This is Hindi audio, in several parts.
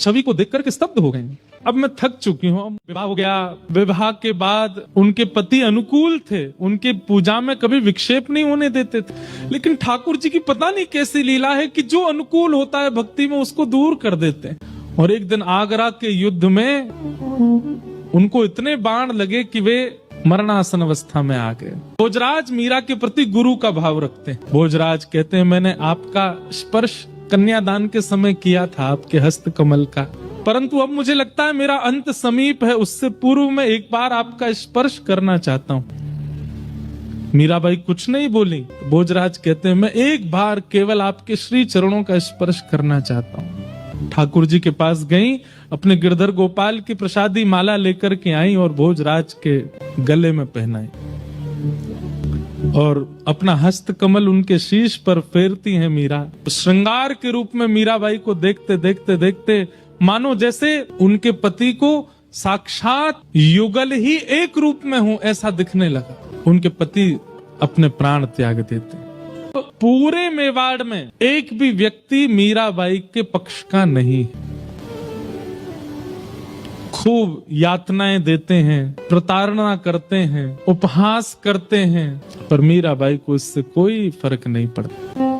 छवि को देख करके स्तब्ध हो गई। अब मैं थक चुकी हूँ, विवाह हो गया, विवाह के बाद उनके पति अनुकूल थे, उनके पूजा में कभी विक्षेप नहीं होने देते थे, लेकिन ठाकुर जी की पता नहीं कैसी लीला है कि जो अनुकूल होता है भक्ति में उसको दूर कर देते हैं। और एक दिन आगरा के युद्ध में उनको इतने बाण लगे कि वे मरणासन अवस्था में आ गए। भोजराज मीरा के प्रति गुरु का भाव रखते हैं। भोजराज कहते हैं, मैंने आपका स्पर्श कन्यादान के समय किया था, आपके हस्त कमल का, परंतु अब मुझे लगता है मेरा अंत समीप है, उससे पूर्व मैं एक बार आपका स्पर्श करना चाहता हूँ। मीराबाई कुछ नहीं बोली। भोजराज कहते हैं, मैं एक बार केवल आपके श्री चरणों का स्पर्श करना चाहता हूँ। ठाकुर जी के पास गई, अपने गिरधर गोपाल की प्रसादी माला लेकर के आई और भोजराज के गले में पहनाई और अपना हस्त कमल उनके शीश पर फेरती हैं मीरा। श्रृंगार के रूप में मीराबाई को देखते देखते देखते मानो जैसे उनके पति को साक्षात युगल ही एक रूप में हो ऐसा दिखने लगा। उनके पति अपने प्राण त्याग देते। तो पूरे मेवाड़ में एक भी व्यक्ति मीराबाई के पक्ष का नहीं है। खूब यातनाएं देते हैं, प्रताड़ना करते हैं, उपहास करते हैं, पर मीराबाई को इससे कोई फर्क नहीं पड़ता।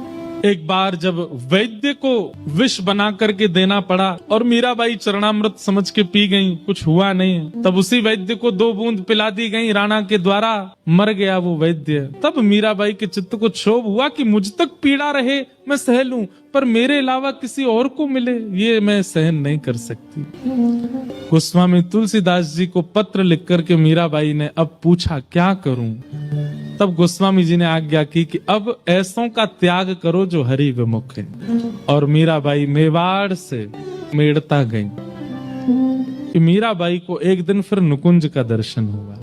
एक बार जब वैद्य को विष बना करके देना पड़ा और मीराबाई चरणामृत समझ के पी गईं, कुछ हुआ नहीं, तब उसी वैद्य को 2 बूंद पिला दी गई राणा के द्वारा, मर गया वो वैद्य। तब मीराबाई के चित्त को क्षोभ हुआ कि मुझ तक पीड़ा रहे मैं सह लूं, पर मेरे अलावा किसी और को मिले ये मैं सहन नहीं कर सकती। गोस्वामी तुलसीदास जी को पत्र लिख करके मीराबाई ने अब पूछा क्या करूं। तब गोस्वामी जी ने आज्ञा की कि अब ऐसों का त्याग करो जो हरि विमुख है। और मीराबाई मेवाड़ से मेड़ता गई। मीराबाई को एक दिन फिर नुकुंज का दर्शन हुआ।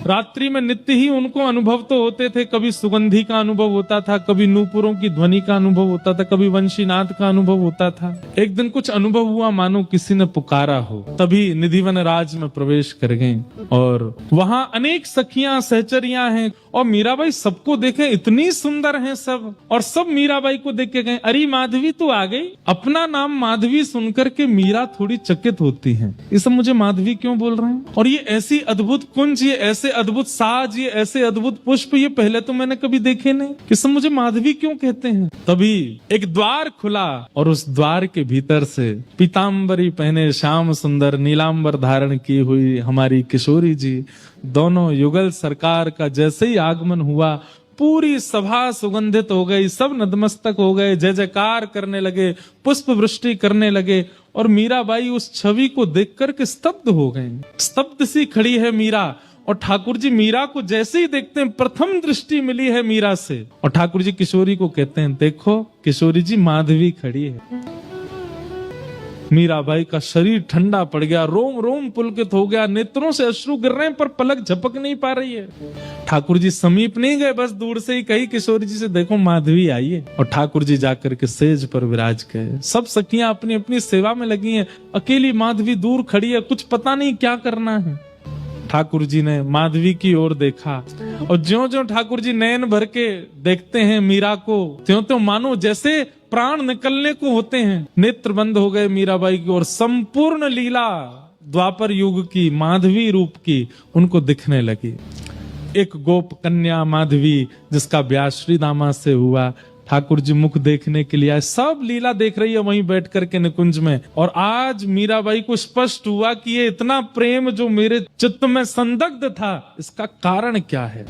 रात्रि में नित्य ही उनको अनुभव तो होते थे, कभी सुगंधी का अनुभव होता था, कभी नूपुरों की ध्वनि का अनुभव होता था, कभी वंशीनाथ का अनुभव होता था। एक दिन कुछ अनुभव हुआ मानो किसी ने पुकारा हो। तभी निधिवन राज में प्रवेश कर गईं और वहां अनेक सखियां सहचरियां हैं और मीराबाई सबको देखे इतनी सुंदर हैं सब, और सब मीराबाई को देख के गए, अरे माधवी तू आ गई। अपना नाम माधवी सुनकर के मीरा थोड़ी चकित होती है, ये सब मुझे माधवी क्यों बोल रहे हैं, और ये ऐसी अद्भुत कुंज, ये ऐसे अद्भुत साज, ये ऐसे अद्भुत पुष्प, ये पहले तो मैंने कभी देखे नहीं, ये सब मुझे माधवी क्यों कहते हैं। तभी एक द्वार खुला और उस द्वार के भीतर से पीताम्बरी पहने श्याम सुंदर नीलांबर धारण की हुई हमारी किशोरी जी, दोनों युगल सरकार का जैसे ही आगमन हुआ पूरी सभा सुगंधित हो गई, सब नतमस्तक हो गए, जय जयकार करने लगे, पुष्प वृष्टि करने लगे। और मीराबाई उस छवि को देख करके स्तब्ध हो गई। स्तब्ध सी खड़ी है मीरा, और ठाकुर जी मीरा को जैसे ही देखते हैं प्रथम दृष्टि मिली है मीरा से, और ठाकुर जी किशोरी को कहते हैं, देखो किशोरी जी माधवी खड़ी है। मीराबाई का शरीर ठंडा पड़ गया, रोम रोम पुलकित हो गया, नेत्रों से अश्रु गिर रहे हैं पर पलक झपक नहीं पा रही है। ठाकुर जी समीप नहीं गए, बस दूर से ही कही किशोरी जी से, देखो माधवी आई है। और ठाकुर जी जाकर के सेज पर विराज गए। सब सखियां अपनी अपनी सेवा में लगी हैं, अकेली माधवी दूर खड़ी है, कुछ पता नहीं क्या करना है। ठाकुर जी ने माधवी की ओर देखा और ज्यों-ज्यों ठाकुर जी नयन भर के देखते हैं मीरा को, त्यों-त्यों मानो जैसे प्राण निकलने को होते हैं। नेत्र बंद हो गए मीराबाई की और संपूर्ण लीला द्वापर युग की माधवी रूप की उनको दिखने लगी। एक गोप कन्या माधवी जिसका ब्याह श्री दामा से हुआ, ठाकुर जी मुख देखने के लिए आए, सब लीला देख रही है वहीं बैठ करके निकुंज में। और आज मीराबाई को स्पष्ट हुआ कि ये इतना प्रेम जो मेरे चित्त में संदिग्ध था, इसका कारण क्या है।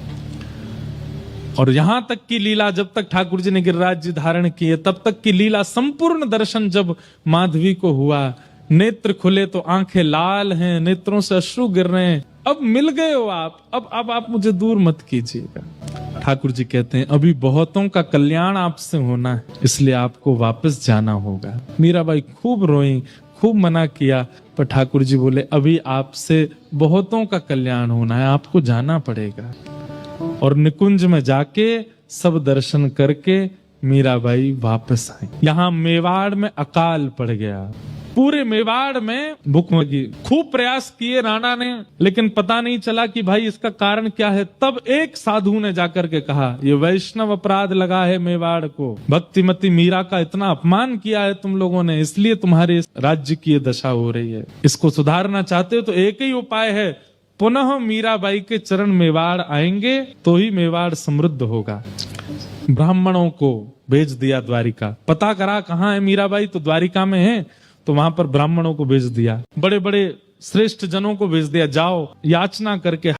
और यहां तक की लीला, जब तक ठाकुर जी ने गिरिराज जी धारण किए तब तक की लीला, संपूर्ण दर्शन जब माधवी को हुआ, नेत्र खुले तो आंखें लाल हैं, नेत्रों से अश्रु गिर रहे हैं। अब मिल गए हो आप, अब आप मुझे दूर मत कीजिएगा। ठाकुर जी कहते हैं, अभी बहुतों का कल्याण आपसे होना है, इसलिए आपको वापस जाना होगा। मीराबाई खूब रोई, खूब मना किया, पर ठाकुर जी बोले, अभी आपसे बहुतों का कल्याण होना है, आपको जाना पड़ेगा। और निकुंज में जाके सब दर्शन करके मीराबाई वापस आई। यहाँ मेवाड़ में अकाल पड़ गया, पूरे मेवाड़ में भूख लगी। खूब प्रयास किए राणा ने, लेकिन पता नहीं चला कि भाई इसका कारण क्या है। तब एक साधु ने जाकर के कहा, ये वैष्णव अपराध लगा है मेवाड़ को, भक्तिमती मीरा का इतना अपमान किया है तुम लोगों ने, इसलिए तुम्हारे राज्य की ये दशा हो रही है। इसको सुधारना चाहते हो तो एक ही उपाय है, पुनः मीराबाई के चरण मेवाड़ आएंगे तो ही मेवाड़ समृद्ध होगा। ब्राह्मणों को भेज दिया द्वारिका, पता करा कहाँ है मीराबाई, तो द्वारिका में है, तो वहां पर ब्राह्मणों को भेज दिया, बड़े बड़े श्रेष्ठ जनों को भेज दिया, जाओ याचना करके